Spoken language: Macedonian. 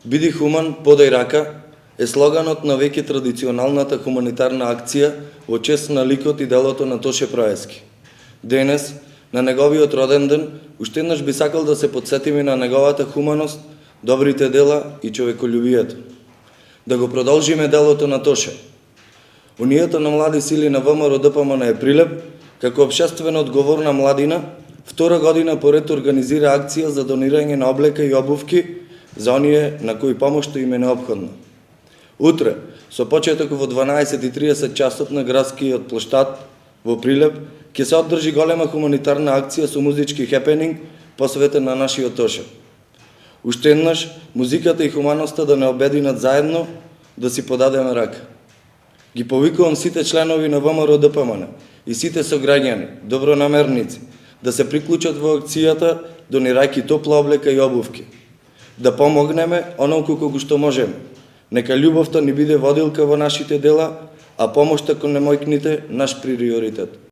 Биди хуман, подај рака е слоганот на веќе традиционалната хуманитарна акција во чест на ликот и делото на Тоше Проески. Денес, на неговиот роден ден, уште еднаш би сакал да се подсетиме на неговата хуманост, добрите дела и човеколюбието. Да го продолжиме делото на Тоше. Унијата на млади сили на ВМРО ДПМН е Прилеп, како општествено одговорна младина, втора година поред организира акција за донирање на облека и обувки за оние на кои помошта им е неопходна. Утре, со почеток во 12:30 часот на градскиот плоштад во Прилеп, ќе се одржи голема хуманитарна акција со музички хепенинг посветен на нашиот Тоше. Уште еднаш, музиката и хуманоста да не обединат заедно, да си подадеме рака. Ги повикувам сите членови на ВМРО ДПМН и сите сограѓани, добронамерници, да се приклучат во акцијата донирајќи топла облека и обувки. Да помогнеме онолку колку што можеме. Нека љубовта ни биде водилка во нашите дела, а помошта кон немојкните наш приоритет.